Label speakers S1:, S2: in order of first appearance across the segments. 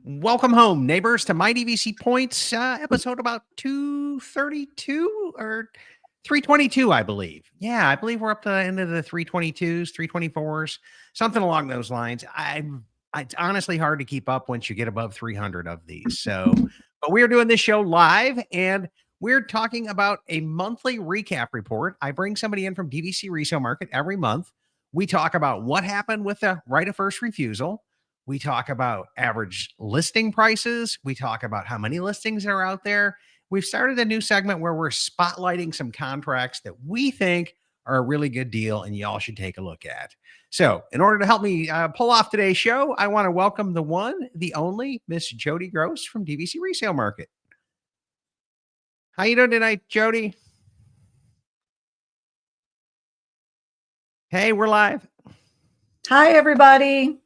S1: Welcome home, neighbors, to My DVC Points, episode about 232 or 322, I believe. Yeah, I believe we're up to the end of the 322s, 324s, something along those lines. It's honestly hard to keep up once you get above 300 of these. But we're doing this show live, and we're talking about a monthly recap report. I bring somebody in from DVC Resale Market every month. We talk about what happened with the right of first refusal. We talk about average listing prices. We talk about how many listings are out there. We've started a new segment where we're spotlighting some contracts that we think are a really good deal and y'all should take a look at. So in order to help me pull off today's show, I want to welcome the one, the only Miss Jodi Gross from DVC Resale Market. How you doing tonight, Jodi? Hey, we're live.
S2: Hi, everybody.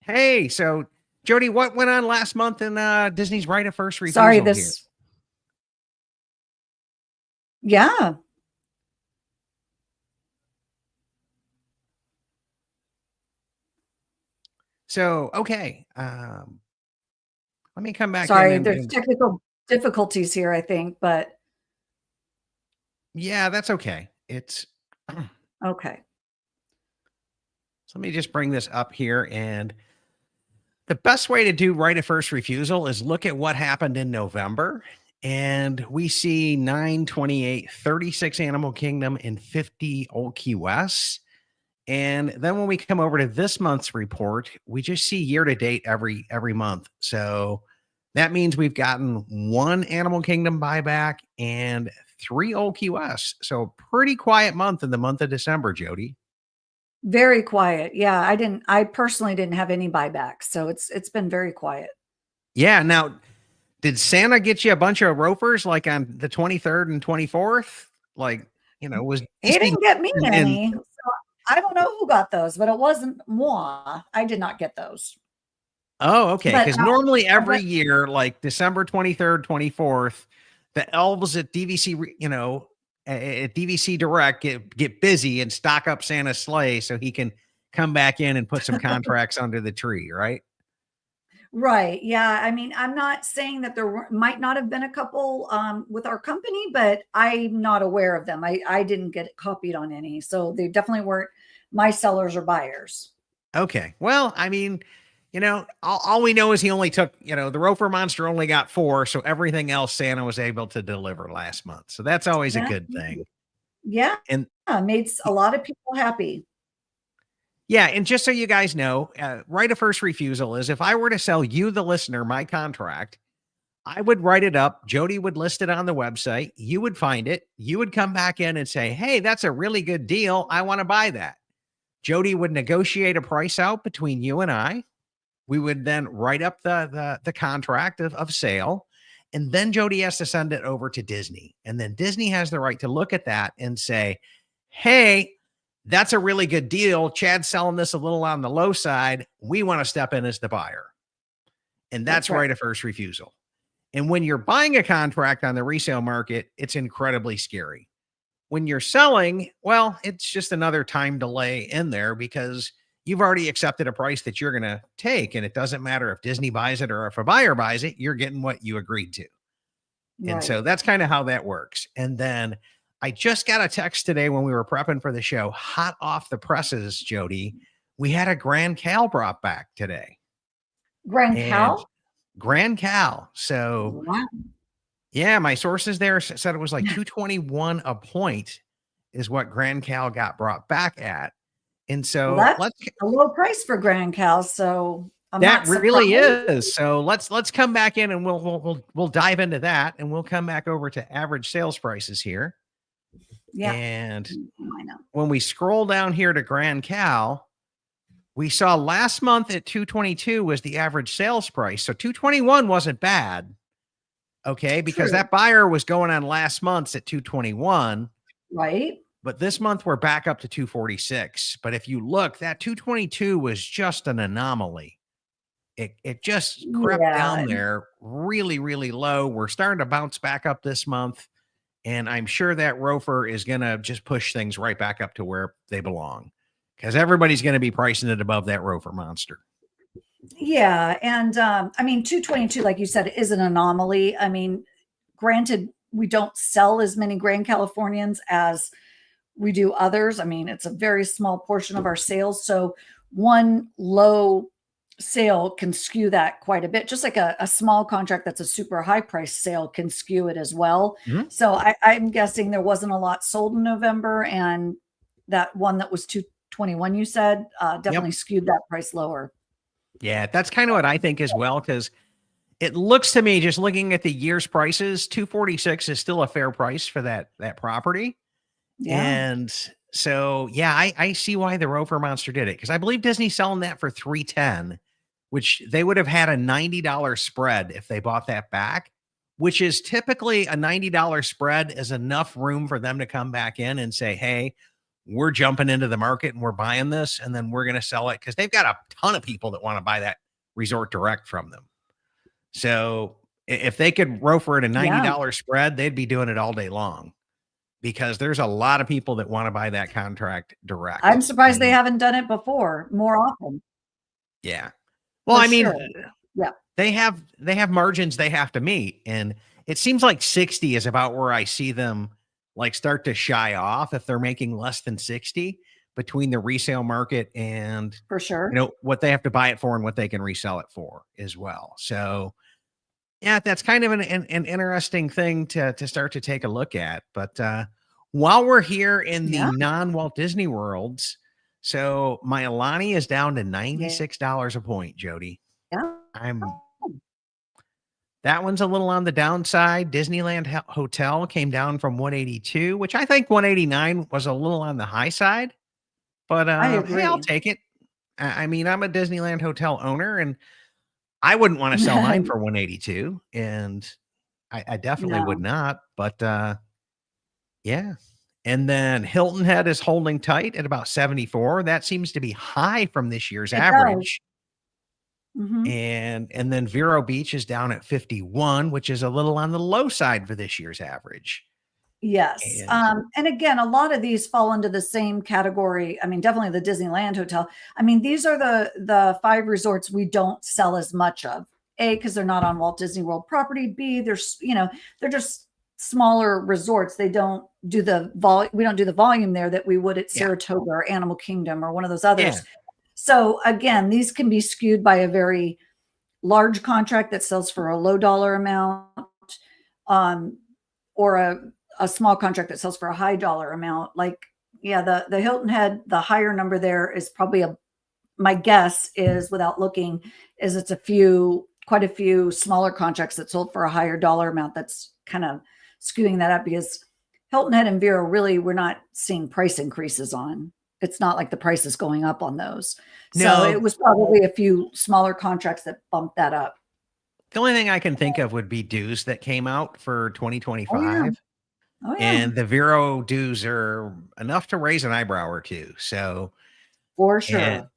S1: Hey, so Jodi, what went on last month in Disney's right of first refusal?
S2: Sorry,
S1: here?
S2: Yeah.
S1: So, okay. Let me come back.
S2: Sorry, there's technical difficulties here, I think, but.
S1: Yeah, that's okay. It's
S2: okay.
S1: So let me just bring this up here. And the best way to do right of first refusal is look at what happened in November. And we see 9, 28, 36 Animal Kingdom and 50 Old Key West. And then when we come over to this month's report, we just see year to date every month. So that means we've gotten 1 Animal Kingdom buyback and 3 Old Key West. So pretty quiet month in the month of December, Jodi.
S2: Very quiet. Yeah, I personally didn't have any buybacks, so it's been very quiet.
S1: Yeah. Now, did Santa get you a bunch of ROFRs like on the 23rd and 24th? Like, he
S2: didn't get me any. So I don't know who got those, but it wasn't moi. I did not get those.
S1: Oh, okay. Because normally every year, like December 23rd, 24th, the elves at DVC, at DVC Direct get busy and stock up Santa's sleigh so he can come back in and put some contracts under the tree, right?
S2: Right. Yeah. I mean, I'm not saying that there might not have been a couple with our company, but I'm not aware of them. I didn't get copied on any. So they definitely weren't my sellers or buyers.
S1: Okay. Well, I mean, all we know is he only took, the ROFR monster only got 4. So everything else Santa was able to deliver last month. So that's always a good thing.
S2: Yeah. And made a lot of people happy.
S1: Yeah. And just so you guys know, right of first refusal is if I were to sell you, the listener, my contract, I would write it up. Jodi would list it on the website. You would find it. You would come back in and say, hey, that's a really good deal. I want to buy that. Jodi would negotiate a price out between you and I. We would then write up the contract of sale. And then Jodi has to send it over to Disney. And then Disney has the right to look at that and say, hey, that's a really good deal. Chad's selling this a little on the low side. We want to step in as the buyer. And that's right of first refusal. And when you're buying a contract on the resale market, it's incredibly scary. When you're selling, well, it's just another time delay in there because you've already accepted a price that you're going to take. And it doesn't matter if Disney buys it or if a buyer buys it, you're getting what you agreed to. Right. And so that's kind of how that works. And then I just got a text today when we were prepping for the show, hot off the presses, Jodi. We had a Grand Cal brought back today.
S2: Grand Cal?
S1: So,
S2: wow.
S1: Yeah, my sources there said it was like $221 a point is what Grand Cal got brought back at. And so
S2: that's a low price for Grand Cal. So
S1: that really is. So let's come back in and we'll dive into that, and we'll come back over to average sales prices here.
S2: Yeah.
S1: And when we scroll down here to Grand Cal, we saw last month at 222 was the average sales price. So 221 wasn't bad. Okay. Because that buyer was going on last month's at 221.
S2: Right.
S1: But this month we're back up to 246. But if you look, that 222 was just an anomaly. It just crept down there really, really low. We're starting to bounce back up this month. And I'm sure that ROFR is going to just push things right back up to where they belong because everybody's going to be pricing it above that ROFR monster.
S2: Yeah. And I mean, 222, like you said, is an anomaly. I mean, granted, we don't sell as many Grand Californians as we do others. I mean, it's a very small portion of our sales. So one low sale can skew that quite a bit. Just like a small contract that's a super high price sale can skew it as well.
S1: Mhm.
S2: So I'm guessing there wasn't a lot sold in November, and that one that was 221, you said, definitely
S1: Yep.
S2: skewed that price lower.
S1: Yeah, that's kind of what I think as well, because it looks to me, just looking at the year's prices, 246 is still a fair price for that property.
S2: Yeah,
S1: And so, yeah, I see why the ROFR monster did it, because I believe Disney's selling that for 310, which they would have had a $90 spread if they bought that back, which is typically a $90 spread is enough room for them to come back in and say, hey, we're jumping into the market and we're buying this, and then we're going to sell it, because they've got a ton of people that want to buy that resort direct from them. So if they could ROFR at a
S2: yeah.
S1: $90 spread, they'd be doing it all day long, because there's a lot of people that want to buy that contract direct.
S2: I'm surprised they
S1: And
S2: haven't done it before more often,
S1: yeah. Well,
S2: for
S1: I mean,
S2: sure. Yeah.
S1: they have margins they have to meet, and it seems like 60 is about where I see them like start to shy off if they're making less than 60 between the resale market and
S2: For sure.
S1: what they have to buy it for and what they can resell it for as well. So yeah, that's kind of an interesting thing to start to take a look at. But while we're here in the
S2: Yeah.
S1: non-Walt Disney worlds, so my Alani is down to
S2: Yeah.
S1: $96 a point, Jody.
S2: Yeah.
S1: I'm That one's a little on the downside. Disneyland Hotel came down from 182, which I think 189 was a little on the high side. But
S2: I
S1: hey, I'll
S2: agree.
S1: take it. I mean, I'm a Disneyland Hotel owner, and I wouldn't want to sell mine for 182, and I definitely would
S2: No,
S1: not. But yeah. And then Hilton Head is holding tight at about 74. That seems to be high from this year's
S2: it does.
S1: average.
S2: Mhm.
S1: And then Vero Beach is down at 51, which is a little on the low side for this year's average.
S2: Yes.
S1: And
S2: And again, a lot of these fall into the same category. I mean, definitely the Disneyland Hotel. I mean, these are the five resorts we don't sell as much of. A, because they're not on Walt Disney World property. B, they're just smaller resorts. They don't do the we don't do the volume there that we would at
S1: yeah,
S2: Saratoga or Animal Kingdom or one of those
S1: yeah,
S2: others. So again, these can be skewed by a very large contract that sells for a low dollar amount, um, or a small contract that sells for a high dollar amount. Like, yeah, the Hilton Head, the higher number there is probably my guess is, without looking, is it's quite a few smaller contracts that sold for a higher dollar amount. That's kind of skewing that up, because Hilton Head and Vero, really, we're not seeing price increases on. It's not like the price is going up on those. So
S1: no.
S2: it was probably a few smaller contracts that bumped that up.
S1: The only thing I can think of would be dues that came out for
S2: Oh yeah.
S1: 2025,
S2: Oh yeah.
S1: and the Vero dues are enough to raise an eyebrow or two. So,
S2: For
S1: and
S2: sure.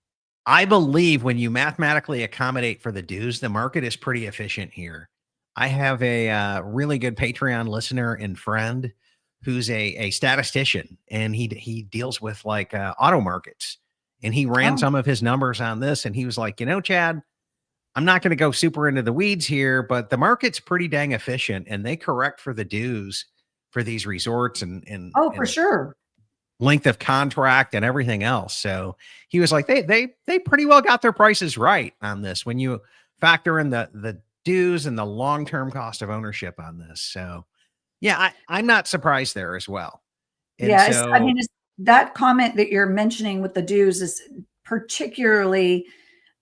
S1: I believe when you mathematically accommodate for the dues, the market is pretty efficient here. I have a really good Patreon listener and friend who's a statistician, and he deals with like auto markets, and he ran
S2: Oh,
S1: some of his numbers on this, and he was like, Chad, I'm not going to go super into the weeds here, but the market's pretty dang efficient, and they correct for the dues for these resorts and and
S2: oh, for
S1: and
S2: sure.
S1: length of contract and everything else. So he was like, they pretty well got their prices right on this when you factor in the dues and the long term cost of ownership on this. So yeah, I'm not surprised there as well. And
S2: Yeah, I
S1: so
S2: mean, that comment that you're mentioning with the dues is particularly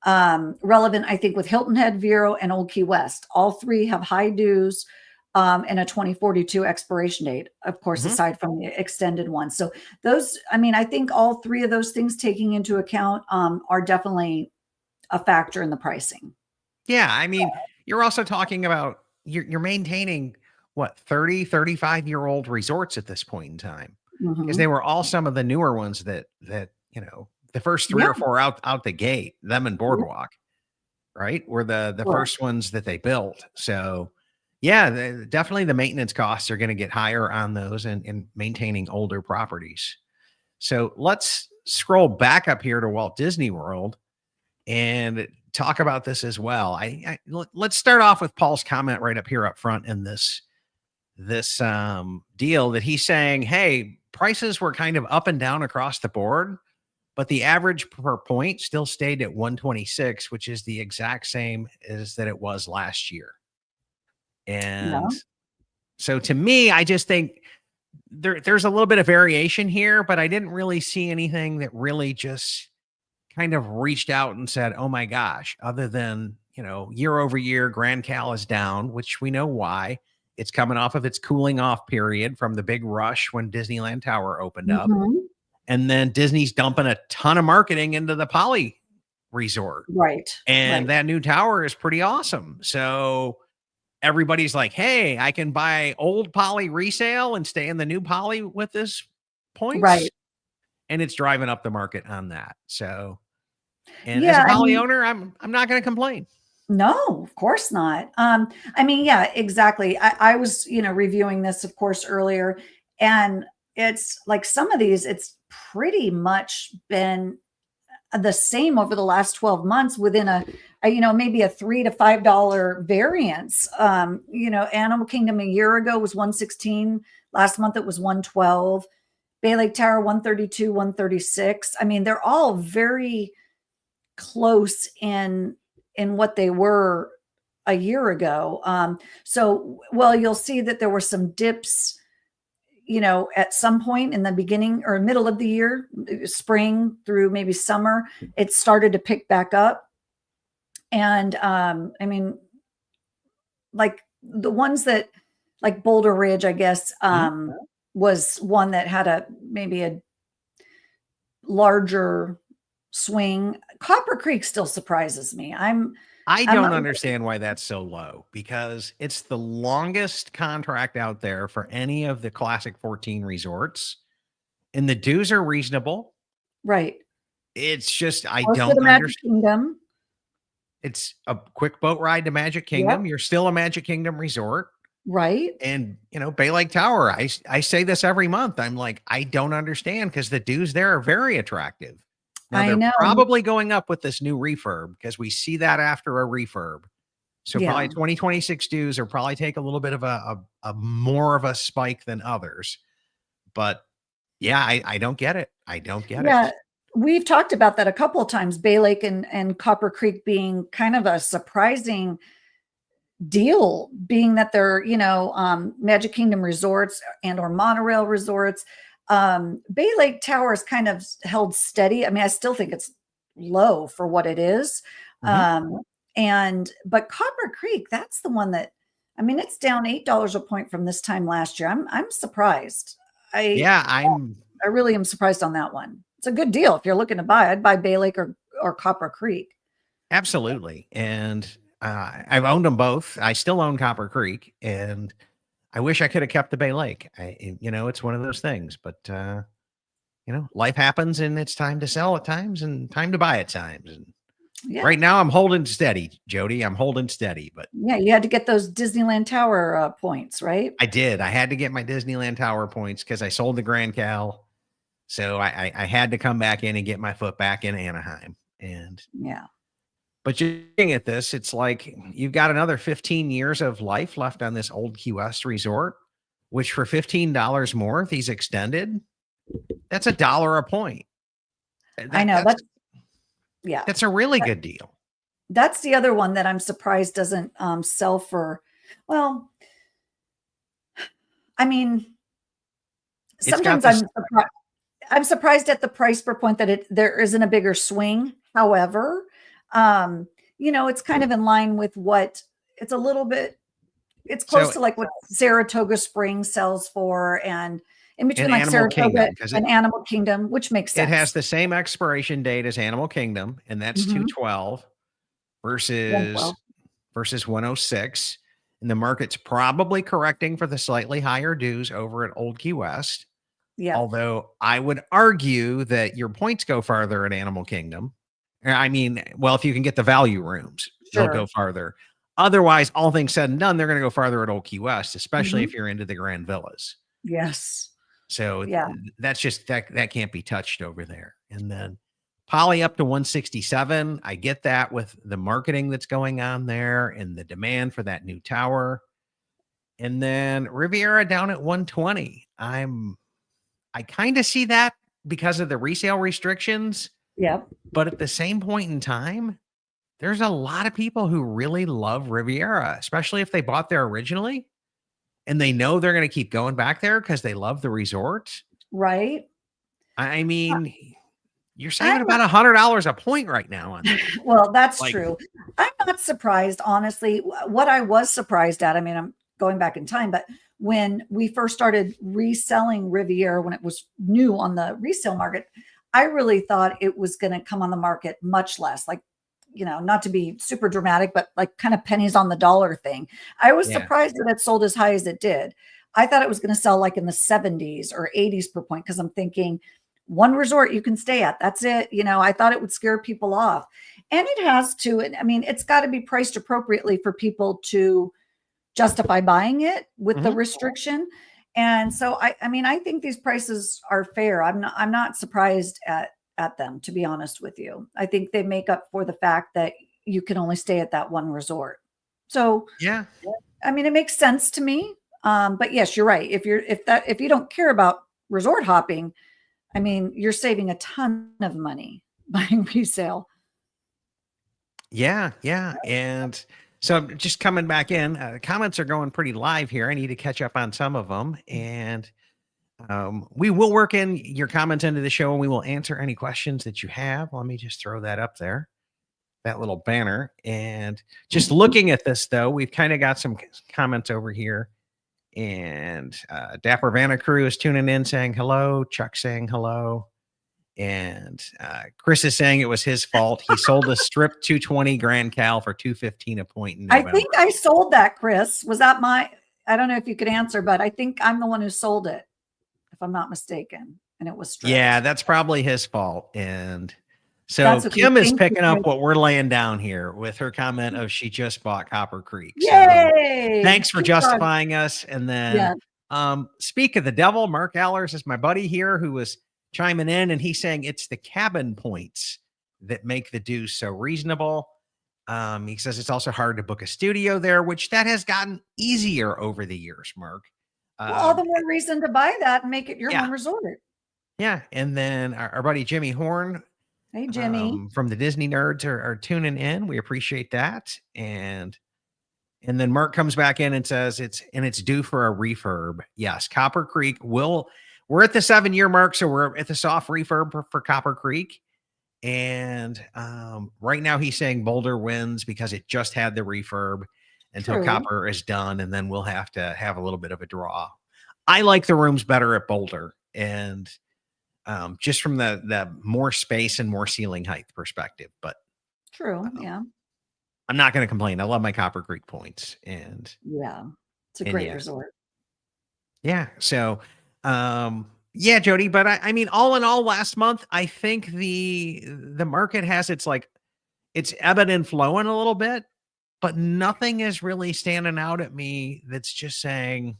S2: relevant, I think, with Hilton Head, Vero, and Old Key West. All three have high dues, and a 2042 expiration date, of course,
S1: mhm.
S2: aside from the extended one. So those, I mean, I think all three of those things taking into account are definitely a factor in the pricing.
S1: Yeah, I mean, you're also talking about you're maintaining what 30, 35-year-old resorts at this point in time, because they
S2: Mhm.
S1: were all some of the newer ones that the first three
S2: Yeah,
S1: or four out the gate, them and
S2: yeah,
S1: Boardwalk, right? Were the
S2: correct.
S1: first ones that they built. So yeah, definitely the maintenance costs are going to get higher on those and maintaining older properties. So let's scroll back up here to Walt Disney World. And talk about this as well. Let's start off with Paul's comment right up here up front in this deal that he's saying, hey, prices were kind of up and down across the board, but the average per point still stayed at 126, which is the exact same as that it was last year. And so to me, I just think there's a little bit of variation here, but I didn't really see anything that really just kind of reached out and said, oh my gosh, other than, year over year, Grand Cal is down, which we know why. It's coming off of its cooling off period from the big rush when Disneyland Tower opened up. And then Disney's dumping a ton of marketing into the Poly resort.
S2: Right.
S1: And that new tower is pretty awesome. So everybody's like, hey, I can buy old Poly resale and stay in the new Poly with this points.
S2: Right.
S1: And it's driving up the market on that. So, and as a Poly owner, I'm not going to complain.
S2: No, of course not. Yeah, exactly. I was, reviewing this, of course, earlier, and it's like some of these, it's pretty much been the same over the last 12 months within a maybe a $3 to $5 variance. Animal Kingdom a year ago was 116. Last month it was 112. Bay Lake Tower 132, 136. I mean, they're all very close in what they were a year ago. You'll see that there were some dips, at some point in the beginning or middle of the year, spring through maybe summer, it started to pick back up. And like the ones that, like Boulder Ridge, I guess, was one that had maybe a larger swing. Copper Creek still surprises me.
S1: I don't understand why that's so low, because it's the longest contract out there for any of the Classic 14 resorts, and the dues are reasonable.
S2: Right.
S1: It's just, I
S2: Most
S1: don't
S2: of the Magic
S1: understand.
S2: Kingdom.
S1: It's a quick boat ride to Magic Kingdom. Yep. You're still a Magic Kingdom resort.
S2: Right.
S1: And, Bay Lake Tower, I say this every month. I'm like, I don't understand, because the dues there are very attractive. Now, they're probably going up with this new refurb, because we see that after a refurb. So probably 2026 dues are probably take a little bit of a more of a spike than others. But yeah, I don't get it. I don't get it.
S2: We've talked about that a couple of times, Bay Lake and Copper Creek being kind of a surprising deal, being that they're, Magic Kingdom resorts and or monorail resorts. Bay Lake Tower is kind of held steady. I mean, I still think it's low for what it is. But Copper Creek, that's the one that, it's down $8 a point from this time last year. I'm surprised. I really am surprised on that one. It's a good deal. If you're looking to buy, I'd buy Bay Lake or Copper Creek.
S1: Absolutely. And I've owned them both. I still own Copper Creek, and I wish I could have kept the Bay Lake. It's one of those things, but life happens, and it's time to sell at times and time to buy at times. And right now I'm holding steady, Jodi. I'm holding steady, but
S2: you had to get those Disneyland Tower points, right?
S1: I did. I had to get my Disneyland Tower points because I sold the Grand Cal. So I had to come back in and get my foot back in Anaheim. And but you're looking at this, it's like you've got another 15 years of life left on this old Key West resort, which for $15 more, if he's extended, that's $1 a point.
S2: I know.
S1: That's a really good deal.
S2: That's the other one that I'm surprised doesn't sell for, sometimes I'm surprised at the price per point that there isn't a bigger swing. However, it's kind of in line with what it's a little bit, it's close to like what Saratoga Springs sells for, and in between like Saratoga and Animal Kingdom, which makes sense.
S1: It has the same expiration date as Animal Kingdom, and that's 212 versus 106. And the market's probably correcting for the slightly higher dues over at Old Key West.
S2: Yeah.
S1: Although I would argue that your points go farther at Animal Kingdom. If you can get the value rooms, they'll go farther. Otherwise, all things said and done, they're going to go farther at Old Key West, especially if you're into the Grand Villas.
S2: Yes.
S1: So that's just that can't be touched over there. And then Poly up to 167. I get that with the marketing that's going on there and the demand for that new tower. And then Riviera down at 120. I kind of see that because of the resale restrictions,
S2: Yep.
S1: but at the same point in time, there's a lot of people who really love Riviera, especially if they bought there originally and they know they're going to keep going back there because they love the resort.
S2: Right.
S1: I mean, you're saving
S2: I'm
S1: about $100 a point right now on that.
S2: Well, that's
S1: Like,
S2: true. I'm not surprised, honestly. What I was surprised at, I mean, I'm going back in time, but when we first started reselling Riviera, when it was new on the resale market, I really thought it was going to come on the market much less, like, not to be super dramatic, but like kind of pennies on the dollar thing. I was
S1: yeah.
S2: surprised that it sold as high as it did. I thought it was going to sell like in the 70s or 80s per point because I'm thinking one resort you can stay at. That's it. I thought it would scare people off. And it has to. I mean, it's got to be priced appropriately for people to justify buying it with the
S1: Mhm.
S2: restriction. And so I mean, I think these prices are fair. I'm not surprised at them, to be honest with you. I think they make up for the fact that you can only stay at that one resort. So,
S1: Yeah.
S2: I mean, it makes sense to me. But yes, you're right. If you don't care about resort hopping, I mean, you're saving a ton of money buying resale.
S1: Yeah, yeah. And so just coming back in, comments are going pretty live here. I need to catch up on some of them. And we will work in your comments into the show and we will answer any questions that you have. Let me just throw that up there, that little banner. And just looking at this, though, we've kind of got some comments over here. And Dapper Vanna Crew is tuning in saying hello. Chuck saying hello. And Chris is saying it was his fault. He sold a strip 220 Grand Cal for 215 a point in
S2: I
S1: November.
S2: think I sold that, Chris. Was that I don't know if you could answer, but I think I'm the one who sold it, if I'm not mistaken. And it was stripped.
S1: Yeah, that's probably his fault. And so
S2: That's okay.
S1: Kim is
S2: Thank you,
S1: picking up
S2: Chris.
S1: what we're laying down here with her comment of she just bought Copper Creek. So
S2: Yay!
S1: thanks for
S2: Keep on.
S1: justifying us. And then speak of the devil, Mark Allers is my buddy here who was chiming in, and he's saying it's the cabin points that make the dues so reasonable. He says it's also hard to book a studio there, which that has gotten easier over the years, Mark.
S2: Well, all the more reason to buy that and make it your
S1: Yeah.
S2: home resort.
S1: Yeah. And then our buddy Jimmy Horn
S2: Hey, Jimmy.
S1: from the Disney Nerds are tuning in. We appreciate that. And then Mark comes back in and says it's due for a refurb. Yes, Copper Creek we're at the 7-year mark, so we're at the soft refurb for Copper Creek. And right now he's saying Boulder wins because it just had the refurb until
S2: True.
S1: Copper is done, and then we'll have to have a little bit of a draw. I like the rooms better at Boulder, and just from the more space and more ceiling height perspective. But
S2: True. Yeah.
S1: I'm not going to complain. I love my Copper Creek points, and
S2: Yeah. It's a great resort.
S1: Yeah. So, yeah, Jodi, but I mean, all in all, last month, I think the market has it's ebbing and flowing a little bit, but nothing is really standing out at me that's just saying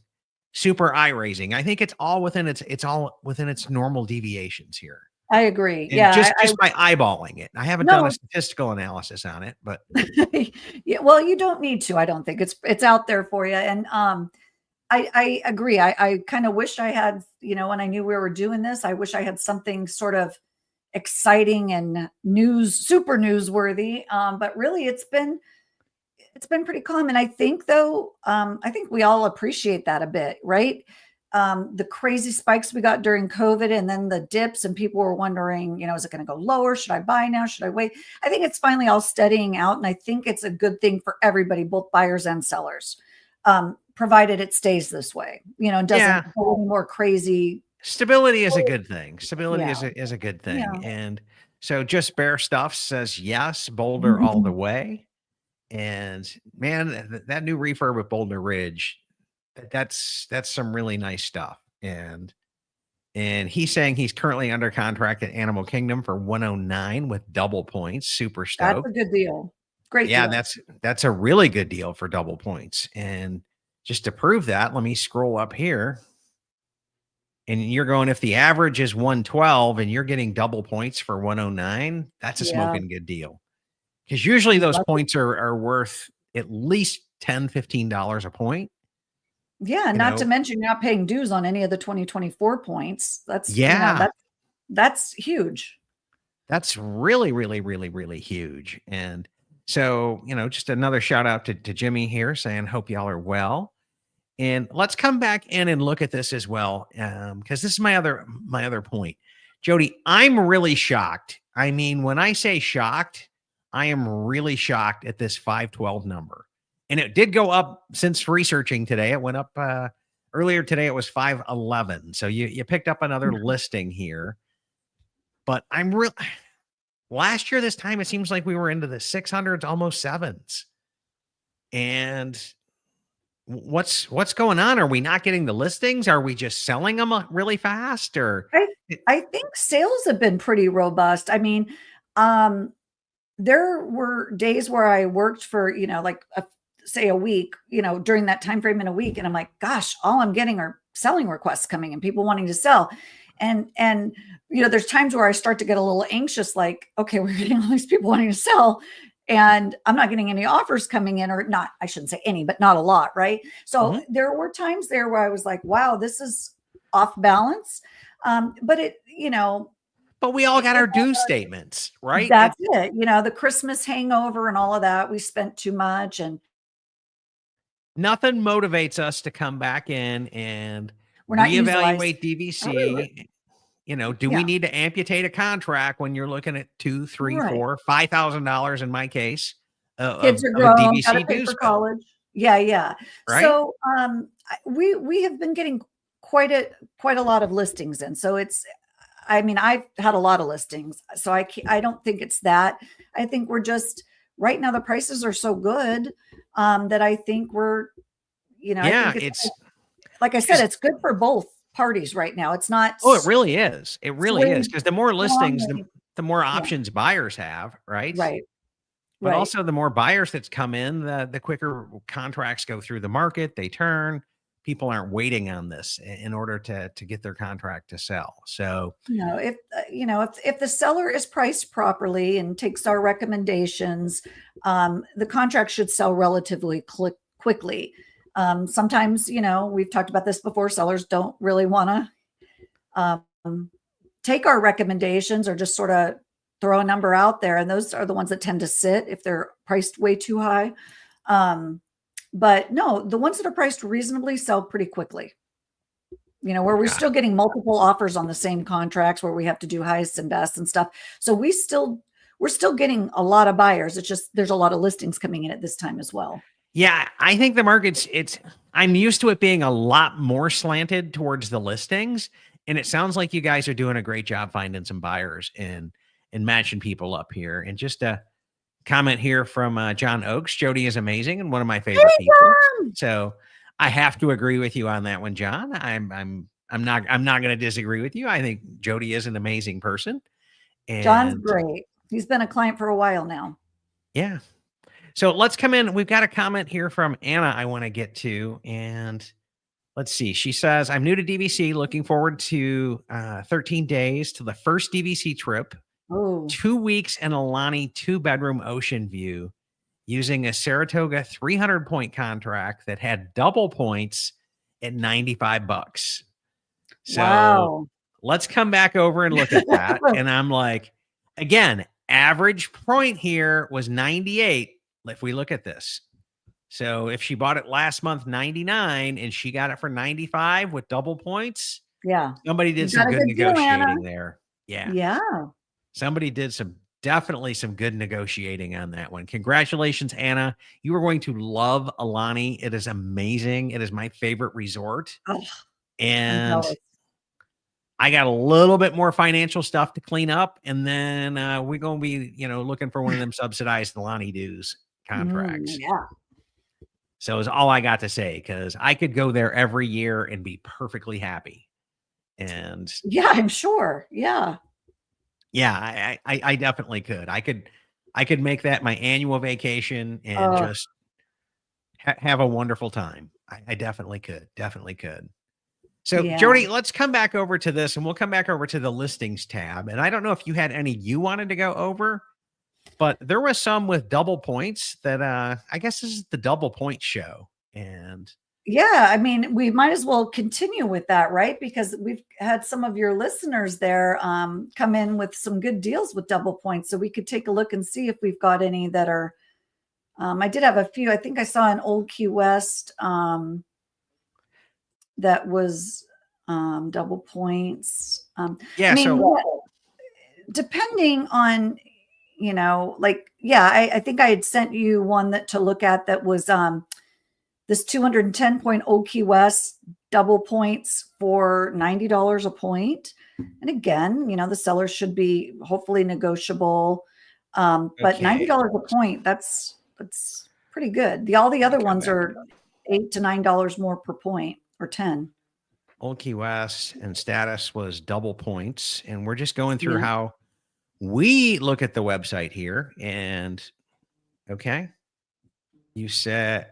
S1: super eye raising. I think it's all within its normal deviations here.
S2: I agree.
S1: And
S2: Yeah.
S1: just by eyeballing it. I haven't done a statistical analysis on it, but
S2: yeah, well, you don't need to. I don't think it's out there for you. And I agree. I kind of wish I had, when I knew we were doing this, I wish I had something sort of exciting and super newsworthy. But really it's been pretty calm. And I think though, I think we all appreciate that a bit, right? The crazy spikes we got during COVID and then the dips, and people were wondering, is it going to go lower? Should I buy now? Should I wait? I think it's finally all steadying out. And I think it's a good thing for everybody, both buyers and sellers. Provided it stays this way, and doesn't go any more crazy.
S1: Stability is a good thing. Stability
S2: Yeah.
S1: is a good thing.
S2: Yeah.
S1: And so just Bear Stuff says, yes, Boulder all the way. And man, that new refurb at Boulder Ridge, that's some really nice stuff. And he's saying he's currently under contract at Animal Kingdom for 109 with double points. Super stoked.
S2: That's a good deal. Great
S1: Yeah,
S2: deal.
S1: that's a really good deal for double points. And just to prove that, let me scroll up here. And you're going, if the average is 112 and you're getting double points for 109, that's a
S2: Yeah.
S1: smoking good deal. Because usually
S2: He's
S1: those
S2: lucky.
S1: points are worth at least $10, $15 a point.
S2: Yeah.
S1: You
S2: Not to
S1: know,
S2: mention you're not paying dues on any of the 2024 points. That's,
S1: yeah,
S2: that's huge.
S1: that's really, really, really, really huge. And so, just another shout out to Jimmy here saying, hope y'all are well. And let's come back in and look at this as well. Because this is my other point. Jodi, I'm really shocked. I mean, when I say shocked, I am really shocked at this 512 number. And it did go up since researching today. It went up earlier today, it was 511. So you picked up another listing here. But I'm real last year, this time, it seems like we were into the 600s, almost sevens. And what's going on? Are we not getting the listings? Are we just selling them really fast? Or
S2: I think sales have been pretty robust. I mean, there were days where I worked for, like say a week, during that time frame in a week, and I'm like, gosh, all I'm getting are selling requests coming and people wanting to sell. And there's times where I start to get a little anxious, like, okay, we're getting all these people wanting to sell and I'm not getting any offers coming in, or not, I shouldn't say any, but not a lot. Right. So there were times there where I was like, wow, this is off balance. But
S1: but we all got our due statements, right?
S2: That's it. The Christmas hangover and all of that, we spent too much, and
S1: nothing motivates us to come back in and
S2: we're not
S1: reevaluate
S2: utilized.
S1: DVC. Do we need to amputate a contract when you're looking at $2, $3, $4, $5,000 in my case
S2: Kids are
S1: of a
S2: grown, got to
S1: DVC
S2: pay
S1: dues
S2: for
S1: bill,
S2: college. Yeah.
S1: right?
S2: So we have been getting quite a lot of listings in. So I've had a lot of listings. So I don't think it's that. I think we're just right now the prices are so good that I think we're, I think it's like I said, it's good for both parties right now. It's not.
S1: Oh, it really is. It really is. Because the more listings,
S2: strongly.
S1: the more options buyers have, right?
S2: Right.
S1: But also the more buyers that's come in, the quicker contracts go through the market, they turn. People aren't waiting on this in order to get their contract to sell. So,
S2: if the seller is priced properly and takes our recommendations, the contract should sell relatively quickly. Sometimes, we've talked about this before, sellers don't really want to take our recommendations or just sort of throw a number out there. And those are the ones that tend to sit if they're priced way too high. But no, the ones that are priced reasonably sell pretty quickly. Where we're still getting multiple offers on the same contracts, where we have to do highest and best and stuff. So we're still getting a lot of buyers. It's just there's a lot of listings coming in at this time as well.
S1: Yeah, I think the market's I'm used to it being a lot more slanted towards the listings. And it sounds like you guys are doing a great job finding some buyers and matching people up here. And just a comment here from John Oakes. Jodi is amazing and one of my favorite people. So I have to agree with you on that one, John. I'm not going to disagree with you. I think Jodi is an amazing person. And
S2: John's great. He's been a client for a while now.
S1: Yeah. So let's come in. We've got a comment here from Anna I want to get to. And let's see. She says, I'm new to DVC, looking forward to 13 days to the first DVC trip. 2 weeks in Alani 2-bedroom ocean view using a Saratoga 300-point contract that had double points at $95. So let's come back over and look at that. And I'm like, again, average point here was 98. If we look at this. So if she bought it last month, 99, and she got it for 95 with double points.
S2: Yeah.
S1: Somebody did some good negotiating there. Yeah.
S2: Yeah.
S1: Somebody did definitely some good negotiating on that one. Congratulations, Anna. You are going to love Alani. It is amazing. It is my favorite resort. And I got a little bit more financial stuff to clean up. And then we're going to be, looking for one of them subsidized Alani dues contracts.
S2: Yeah.
S1: So is all I got to say, because I could go there every year and be perfectly happy. And
S2: yeah, I'm sure. Yeah.
S1: Yeah, I definitely could. I could make that my annual vacation and just have a wonderful time. I definitely could. Definitely could. So
S2: Yeah.
S1: Jodi, let's come back over to this and we'll come back over to the listings tab. And I don't know if you had any you wanted to go over, but there was some with double points that I guess this is the double point show. And
S2: Yeah, I mean, we might as well continue with that, right? Because we've had some of your listeners there come in with some good deals with double points. So we could take a look and see if we've got any that are. I did have a few. I think I saw an old Key West that was double points.
S1: yeah,
S2: I mean,
S1: so
S2: depending on, like, yeah, I think I had sent you one that to look at that was this 210 point Old Key West double points for $90 a point. And again, the seller should be hopefully negotiable. But
S1: okay.
S2: $90 a point, that's pretty good. All the other ones are $8 to $9 more per point, or 10.
S1: Old Key West and status was double points. And we're just going through
S2: Yeah.
S1: how we look at the website here. And okay, you said,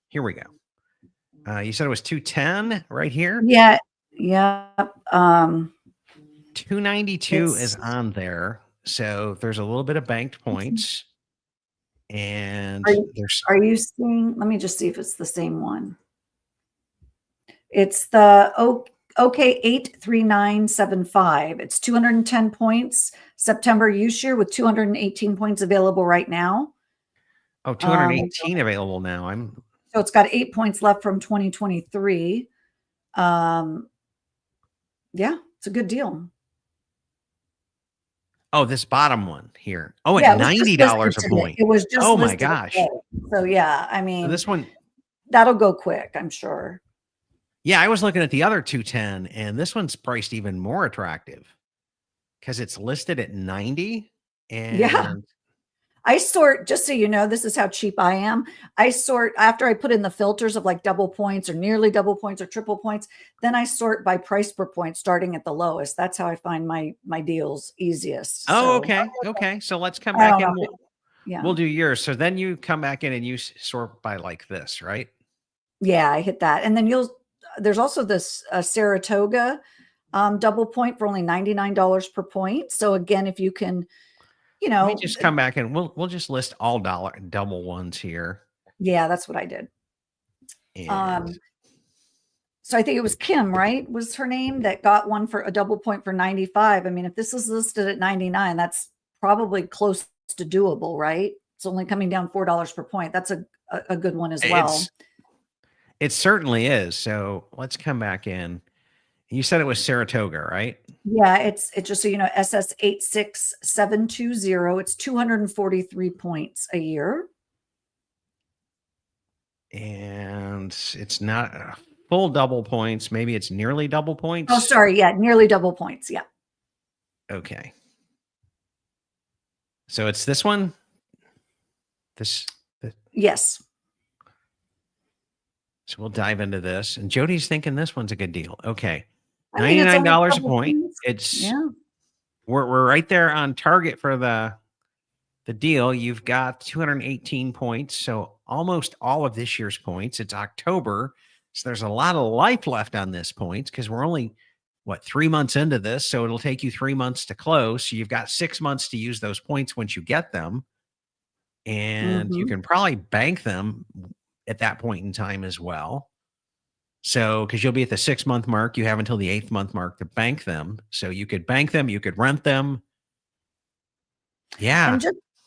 S1: here we go. You said it was 210 right here.
S2: Yeah. Yeah.
S1: 292 is on there. So there's a little bit of banked points. And
S2: are you seeing, let me just see if it's the same one. It's the OK 83975. It's 210 points September use year with 218 points available right now.
S1: Oh, 218 available now.
S2: So it's got 8 points left from 2023. Yeah, it's a good deal.
S1: Oh, this bottom one here. Oh, at $90 a point.
S2: It was just,
S1: oh my gosh.
S2: Today. So yeah, I mean,
S1: so this one,
S2: that'll go quick, I'm sure.
S1: Yeah, I was looking at the other 210 and this one's priced even more attractive because it's listed at 90. And
S2: yeah, I sort, just so you know, this is how cheap I am. I sort after I put in the filters of like double points or nearly double points or triple points. Then I sort by price per point, starting at the lowest. That's how I find my deals easiest.
S1: Oh, okay. Okay. So let's come back in. We'll do yours. So then you come back in and you sort by like this, right?
S2: Yeah, I hit that. And then there's also this Saratoga double point for only $99 per point. So again, if you can,
S1: let me just come back and we'll just list all double ones here.
S2: Yeah, that's what I did. So I think it was Kim, right? Was her name that got one for a double point for 95. I mean, if this is listed at 99, that's probably close to doable, right? It's only coming down $4 per point. That's a good one as well.
S1: It certainly is. So let's come back in. You said it was Saratoga, right?
S2: Yeah, it's just so you know, SS 86720. It's 243 points a year.
S1: And it's not full double points. Maybe it's nearly double points.
S2: Oh, sorry. Yeah, nearly double points. Yeah.
S1: Okay. So it's this one.
S2: Yes.
S1: So we'll dive into this. And Jodi's thinking this one's a good deal. Okay. $99 a point. We're right there on target for the deal. You've got 218 points. So almost all of this year's points. It's October. So there's a lot of life left on this points because we're only 3 months into this. So it'll take you 3 months to close. So you've got 6 months to use those points once you get them. And you can probably bank them at that point in time as well. So, because you'll be at the 6 month mark, you have until the 8th month mark to bank them. So you could bank them, you could rent them. Yeah.
S2: And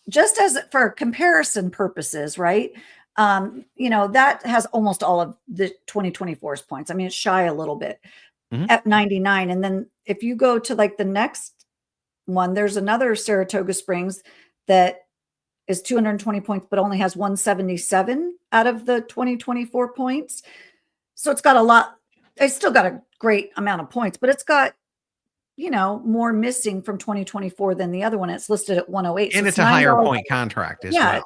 S2: just as for comparison purposes, right? That has almost all of the 2024's points. I mean, it's shy a little bit at 99. And then if you go to like the next one, there's another Saratoga Springs that is 220 points, but only has 177 out of the 2024 points. So it's got a lot. It's still got a great amount of points, but it's got, more missing from 2024 than the other one. It's listed at 108.
S1: And it's a higher point contract as well.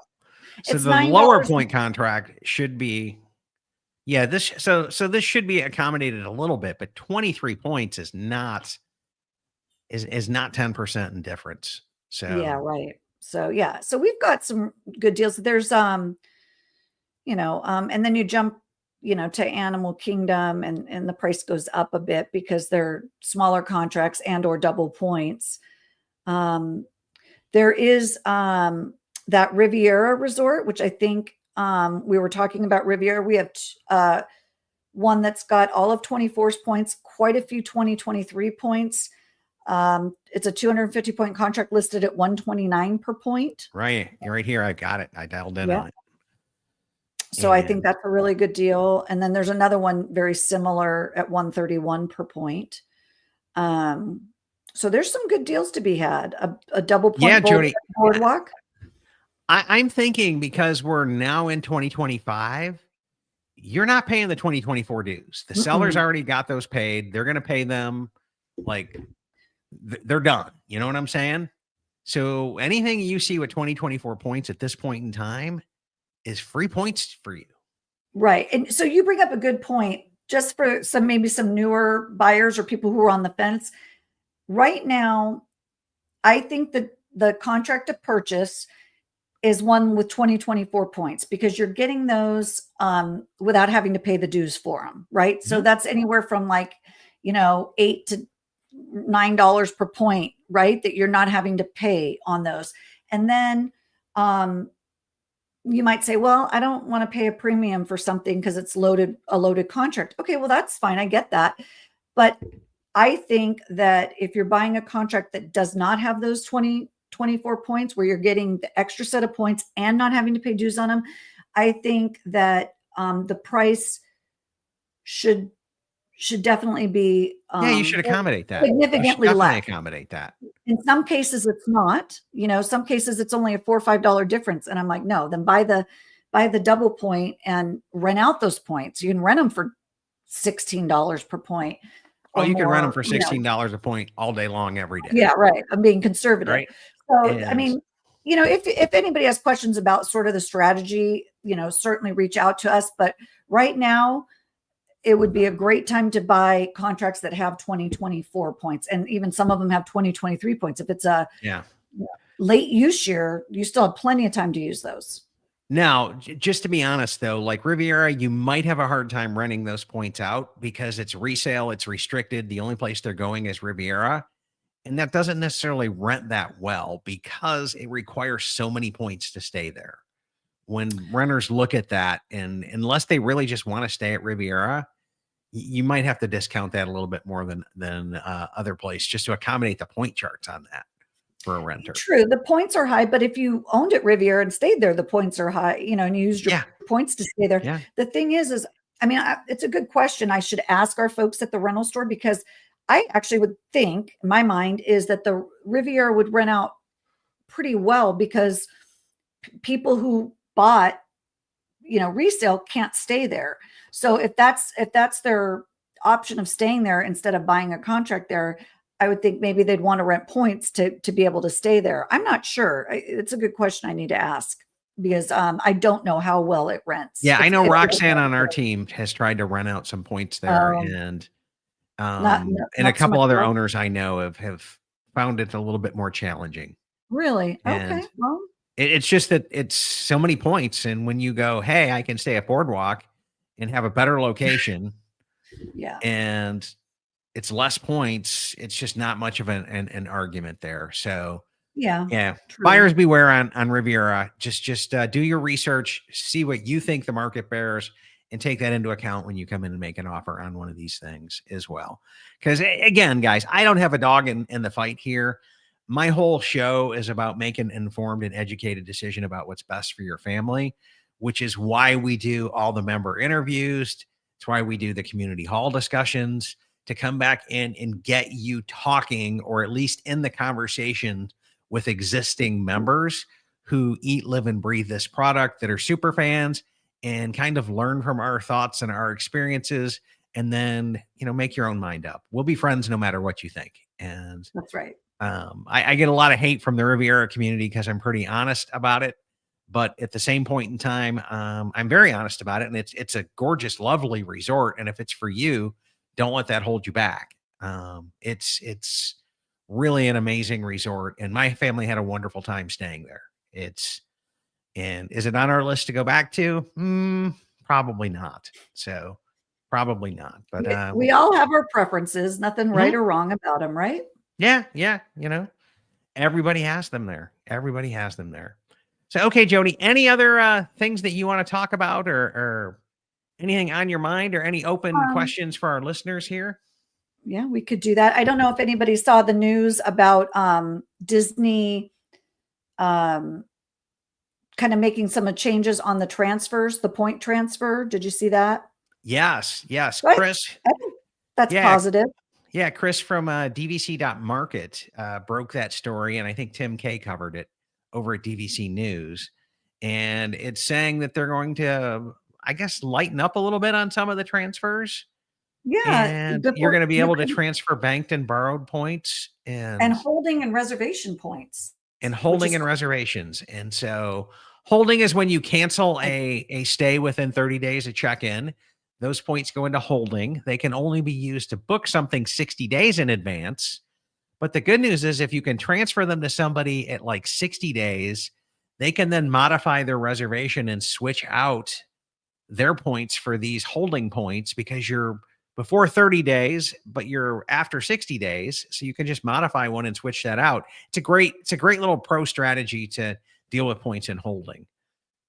S1: So the lower point contract should be, this should be accommodated a little bit, but 23 points is not 10% in difference. So
S2: yeah, right. So so we've got some good deals. There's and then you jump to Animal Kingdom, and the price goes up a bit because they're smaller contracts and or double points. There is that Riviera resort, which I think we were talking about Riviera. We have one that's got all of 24's points, quite a few 2023 points. It's a 250 point contract listed at 129 per point.
S1: Right. You're right here. I got it. I dialed in on it.
S2: So I think that's a really good deal. And then there's another one very similar at 131 per point. So there's some good deals to be had. A double point
S1: Jodi,
S2: boardwalk.
S1: I'm thinking because we're now in 2025, you're not paying the 2024 dues. The sellers already got those paid. They're going to pay them like they're done. You know what I'm saying? So anything you see with 2024 points at this point in time is free points for you.
S2: Right. And so you bring up a good point just for maybe some newer buyers or people who are on the fence. Right now, I think that the contract to purchase is one with 2024 points because you're getting those without having to pay the dues for them. Right. So that's anywhere from like, $8 to $9 per point, right? That you're not having to pay on those. And then you might say, well, I don't want to pay a premium for something because it's a loaded contract. Okay, well, that's fine. I get that. But I think that if you're buying a contract that does not have those 24 points where you're getting the extra set of points and not having to pay dues on them, I think that the price should definitely be
S1: you should accommodate that.
S2: Significantly less.
S1: Accommodate that.
S2: In some cases it's not, some cases it's only a $4 or $5 difference. And I'm like, no, then buy the double point and rent out those points. You can rent them for $16 per point.
S1: Oh, you can rent them for $16 a point all day long, every day.
S2: Yeah, right. I'm being conservative.
S1: Right.
S2: So, I mean, if anybody has questions about sort of the strategy, certainly reach out to us. But right now, it would be a great time to buy contracts that have 2024 points. And even some of them have 2023 points. If it's a late use year, you still have plenty of time to use those.
S1: Now, just to be honest, though, like Riviera, you might have a hard time renting those points out because it's resale. It's restricted. The only place they're going is Riviera. And that doesn't necessarily rent that well because it requires so many points to stay there. When renters look at that, and unless they really just want to stay at Riviera, you might have to discount that a little bit more than other places just to accommodate the point charts on that for a renter.
S2: True. The points are high, but if you owned at Riviera and stayed there, the points are high, and you used your points to stay there.
S1: Yeah.
S2: The thing is, I mean, it's a good question. I should ask our folks at the rental store because I actually would think in my mind is that the Riviera would rent out pretty well because people who bought, resale can't stay there. So if that's their option of staying there instead of buying a contract there, I would think maybe they'd want to rent points to be able to stay there. I'm not sure. It's a good question I need to ask because I don't know how well it rents.
S1: Yeah, I know Roxanne on our team has tried to rent out some points there, and a couple other owners I know have found it a little bit more challenging.
S2: Really?
S1: And
S2: okay. Well,
S1: it's just that it's so many points, and when you go, hey, I can stay at Boardwalk and have a better location, and it's less points, it's just not much of an argument there. So true. Buyers beware on Riviera. Just do your research, see what you think the market bears, and take that into account when you come in and make an offer on one of these things as well. Because again, guys, I don't have a dog in the fight here. My whole show is about making an informed and educated decision about what's best for your family, which is why we do all the member interviews. It's why we do the community hall discussions, to come back in and get you talking, or at least in the conversation with existing members who eat, live, and breathe this product, that are super fans, and kind of learn from our thoughts and our experiences, and then, make your own mind up. We'll be friends no matter what you think. And
S2: that's right.
S1: I get a lot of hate from the Riviera community because I'm pretty honest about it. But at the same point in time, I'm very honest about it. And it's a gorgeous, lovely resort. And if it's for you, don't let that hold you back. It's really an amazing resort. And my family had a wonderful time staying there. And is it on our list to go back to? probably not. So probably not. But
S2: We all have our preferences, nothing right
S1: mhm.
S2: or wrong about them, right?
S1: Yeah, yeah, everybody has them there. Everybody has them there. So okay, Jodi, any other things that you want to talk about, or anything on your mind, or any open
S2: Um,
S1: questions for our listeners here?
S2: yeah, we could do that. I don't know if anybody saw the news about Disney um, kind of making some changes on the transfers, the point transfer. Did you see that?
S1: Yes, yes.
S2: Right.
S1: Chris,
S2: I think that's
S1: yeah,
S2: positive.
S1: yeah, Chris from DVC.market broke that story, and I think Tim K covered it over at DVC News. And it's saying that they're going to, I guess, lighten up a little bit on some of the transfers.
S2: Yeah,
S1: And you're
S2: before
S1: going to be
S2: you
S1: able to
S2: can,
S1: transfer banked and borrowed points
S2: and
S1: and
S2: holding and reservation points, which
S1: holding
S2: is
S1: and reservations. And so holding is when you cancel
S2: cool.
S1: a stay within 30 days of check-in. Those points go into holding. They can only be used to book something 60 days in advance. But the good news is if you can transfer them to somebody at like 60 days, they can then modify their reservation and switch out their points for these holding points because you're before 30 days, but you're after 60 days. So you can just modify one and switch that out. It's a great little pro strategy to deal with points and holding.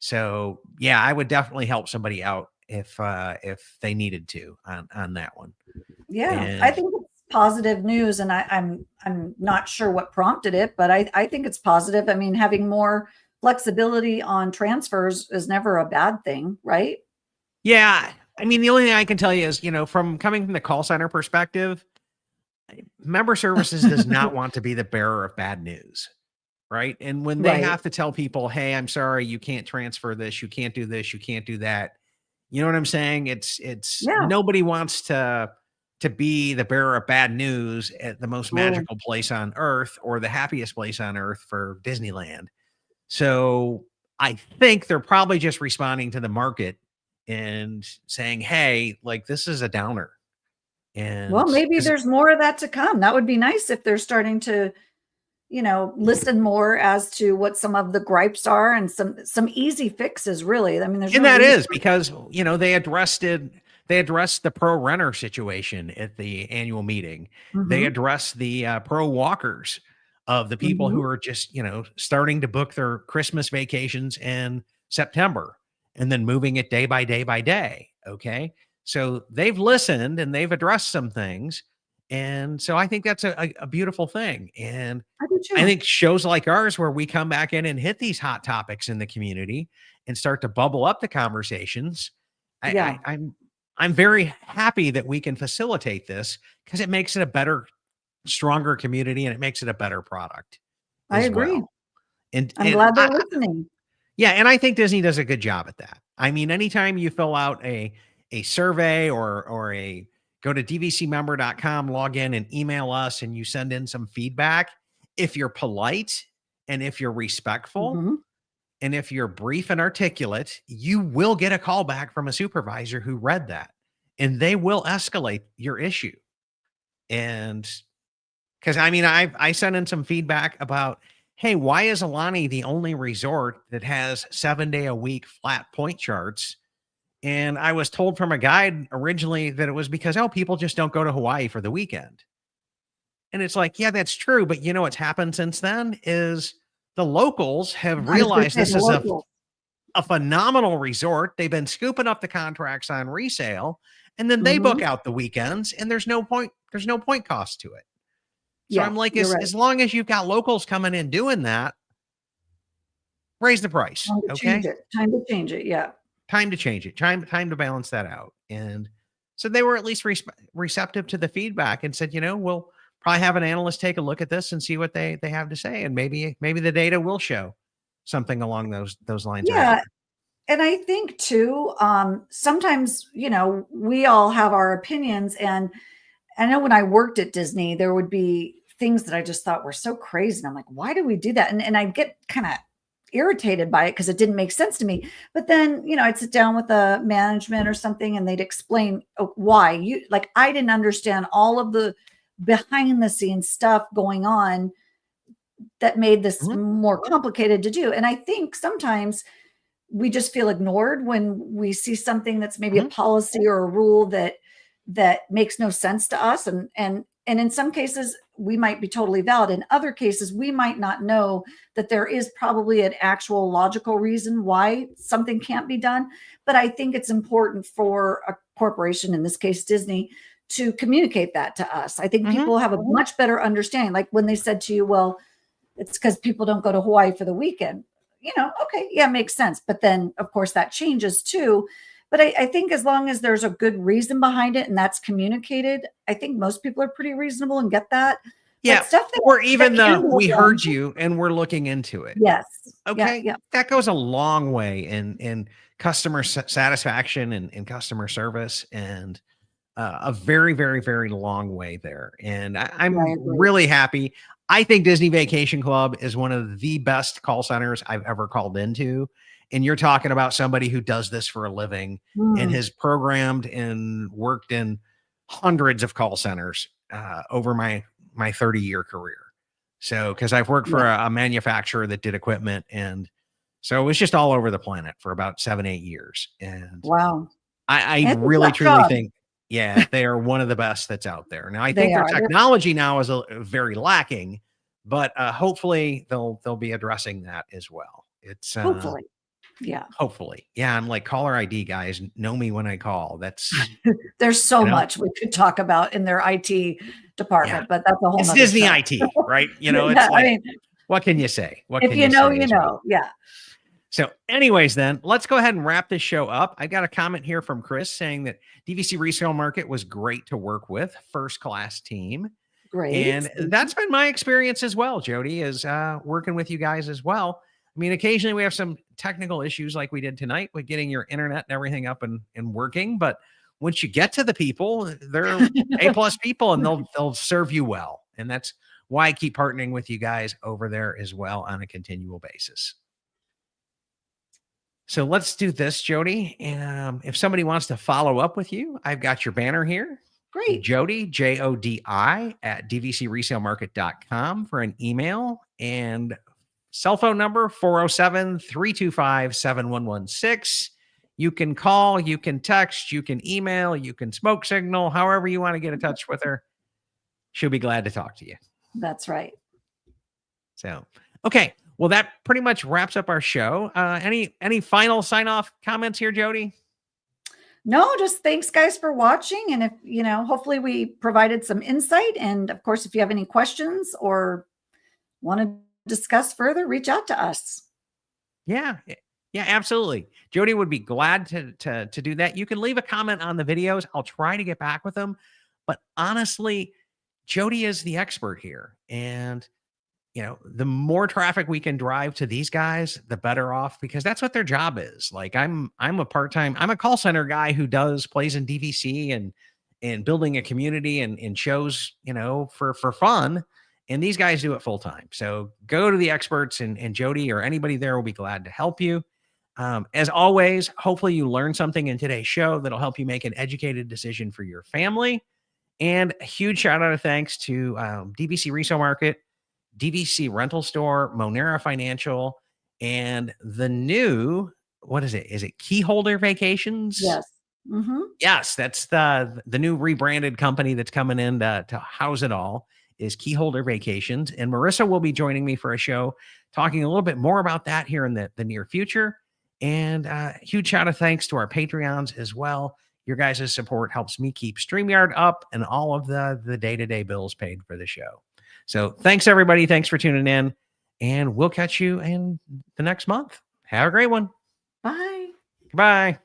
S1: So yeah, I would definitely help somebody out if they needed to on that one.
S2: Yeah, I
S1: And
S2: think it's positive news, and I'm not sure what prompted it, but I think it's positive. I mean, having more flexibility on transfers is never a bad thing, right?
S1: yeah, I mean, the only thing I can tell you is, from coming from the call center perspective, member services does not want to be the bearer of bad news. Right. And when they
S2: Right.
S1: have to tell people, hey, I'm sorry, you can't transfer this, you can't do this, you can't do that. You know what I'm saying? It's
S2: Yeah,
S1: nobody wants to be the bearer of bad news at the most
S2: totally.
S1: magical place on earth or the happiest place on earth for Disneyland. So I think they're probably just responding to the market and saying, hey, like this is a downer.
S2: Well,
S1: And
S2: maybe
S1: 'cause
S2: there's more of that to come. That would be nice if they're starting to, listen more as to what some of the gripes are and some easy fixes, really. I mean, there's
S1: And
S2: no
S1: that
S2: reason.
S1: is because, they addressed the pro renter situation at the annual meeting. They
S2: Mhm,
S1: addressed the pro walkers of the people
S2: mhm,
S1: who are just, starting to book their Christmas vacations in September and then moving it day by day by day. Okay. So they've listened and they've addressed some things. And so I think that's a beautiful thing. And
S2: I do
S1: I
S2: too.
S1: think shows like ours, where we come back in and hit these hot topics in the community and start to bubble up the conversations. I, I
S2: Yeah,
S1: I'm very happy that we can facilitate this because it makes it a better, stronger community and it makes it a better product
S2: I
S1: as
S2: agree.
S1: well. And
S2: I'm glad they're listening.
S1: yeah, and I think Disney does a good job at that. I mean, anytime you fill out a survey or a go to dvcmember.com, log in and email us and you send in some feedback, if you're polite and if you're respectful
S2: Mhm.
S1: and if you're brief and articulate, you will get a call back from a supervisor who read that and they will escalate your issue. And because I mean, I sent in some feedback about, hey, why is Alani the only resort that has 7 day a week flat point charts? And I was told from a guide originally that it was because, oh, people just don't go to Hawaii for the weekend. And it's like, yeah, that's true. But you know what's happened since then is the locals have
S2: I was gonna
S1: realized
S2: say
S1: this
S2: the
S1: is
S2: local.
S1: a phenomenal resort. They've been scooping up the contracts on resale and then they book
S2: Mhm.
S1: out the weekends and there's no point cost to it. So
S2: Yeah,
S1: I'm like,
S2: you're right.
S1: as long as you've got locals coming in doing that, raise the price.
S2: Time to change
S1: Okay.
S2: it. Time to change it. Yeah.
S1: Time to change it. Time to balance that out. And so they were at least receptive to the feedback and said, we'll probably have an analyst take a look at this and see what they have to say. And maybe the data will show something along those lines or
S2: Yeah,
S1: another.
S2: and I think too, sometimes, we all have our opinions, and I know when I worked at Disney, there would be things that I just thought were so crazy. And I'm like, why do we do that? And I'd get kind of irritated by it because it didn't make sense to me. But then, I'd sit down with a management or something and they'd explain why I didn't understand all of the behind the scenes stuff going on that made this
S1: Mhm.
S2: more complicated to do. And I think sometimes we just feel ignored when we see something that's maybe a
S1: Mhm.
S2: policy or a rule that makes no sense to us. And in some cases, we might be totally valid. In other cases, we might not know that there is probably an actual logical reason why something can't be done. But I think it's important for a corporation, in this case, Disney, to communicate that to us. I think
S1: Mhm.
S2: people have a much better understanding. Like when they said to you, well, it's because people don't go to Hawaii for the weekend. Okay, yeah, makes sense. But then, of course, that changes too. But I think as long as there's a good reason behind it and that's communicated, I think most people are pretty reasonable and get that.
S1: Yeah.
S2: But stuff
S1: Or
S2: that
S1: even
S2: can
S1: the
S2: go
S1: we
S2: wrong,
S1: heard you and we're looking into it.
S2: yes, yeah,
S1: Okay.
S2: yeah,
S1: That goes a long way in customer satisfaction and customer service, and a very, very, very long way there. And
S2: yeah, I
S1: I'm
S2: agree.
S1: really happy. I think Disney Vacation Club is one of the best call centers I've ever called into. And you're talking about somebody who does this for a living and
S2: Mm,
S1: has programmed and worked in hundreds of call centers over my 30-year career. So, because I've worked for
S2: yeah,
S1: a manufacturer that did equipment, and so it was just all over the planet for about 7, 8 years. And
S2: wow,
S1: I
S2: it's a
S1: really
S2: tough
S1: truly
S2: job.
S1: think, yeah, they are one of the best that's out there. Now, I think
S2: They
S1: their
S2: are. They're,
S1: technology now is very lacking, but hopefully they'll be addressing that as well. It's
S2: hopefully, yeah.
S1: hopefully, yeah. I'm like, caller ID guys know me when I call. That's
S2: There's so
S1: you know,
S2: much we could talk about in their IT
S1: yeah.
S2: department, but that's a whole
S1: It's
S2: nother
S1: Disney
S2: show.
S1: IT, right? It's
S2: Yeah, I
S1: like,
S2: mean,
S1: what can you say? What
S2: if
S1: can you
S2: you
S1: say as well?
S2: know. Yeah.
S1: So, anyways, then let's go ahead and wrap this show up. I got a comment here from Chris saying that DVC Resale Market was great to work with, first class team.
S2: Great.
S1: And that's been my experience as well, Jodi, is working with you guys as well. I mean, occasionally we have some technical issues like we did tonight with getting your internet and everything up and working. But once you get to the people, they're A plus people, and they'll serve you well. And that's why I keep partnering with you guys over there as well on a continual basis. So let's do this, Jodi. If somebody wants to follow up with you, I've got your banner here.
S2: Great.
S1: Jodi, Jodi at dvcresalemarket.com for an email, and cell phone number 407-325-7116. You can call, you can text, you can email, you can smoke signal, however you want to get in touch with her. She'll be glad to talk to you.
S2: That's right.
S1: So, okay. Well, that pretty much wraps up our show. Any final sign off comments here, Jodi?
S2: No, just thanks guys for watching. And if, hopefully we provided some insight. And of course, if you have any questions or want to discuss further, reach out to us.
S1: Yeah. Yeah, absolutely. Jodi would be glad to do that. You can leave a comment on the videos. I'll try to get back with them. But honestly, Jodi is the expert here. And the more traffic we can drive to these guys, the better off, because that's what their job is. Like I'm a call center guy who plays in DVC and building a community and shows, for fun. And these guys do it full time. So go to the experts, and Jodi or anybody there will be glad to help you. As always, hopefully you learned something in today's show that'll help you make an educated decision for your family. And a huge shout out of thanks to DVC Resale Market, DVC Rental Store, Monera Financial, and the new, what is it? Is it Keyholder Vacations?
S2: Yes. Mm-hmm.
S1: Yes, that's the new rebranded company that's coming in to house it all, is Keyholder Vacations. And Marissa will be joining me for a show talking a little bit more about that here in the near future. And huge shout out of thanks to our Patreons as well. Your guys' support helps me keep StreamYard up and all of the day-to-day bills paid for the show. So thanks, everybody. Thanks for tuning in, and we'll catch you in the next month. Have a great one.
S2: Bye.
S1: Bye.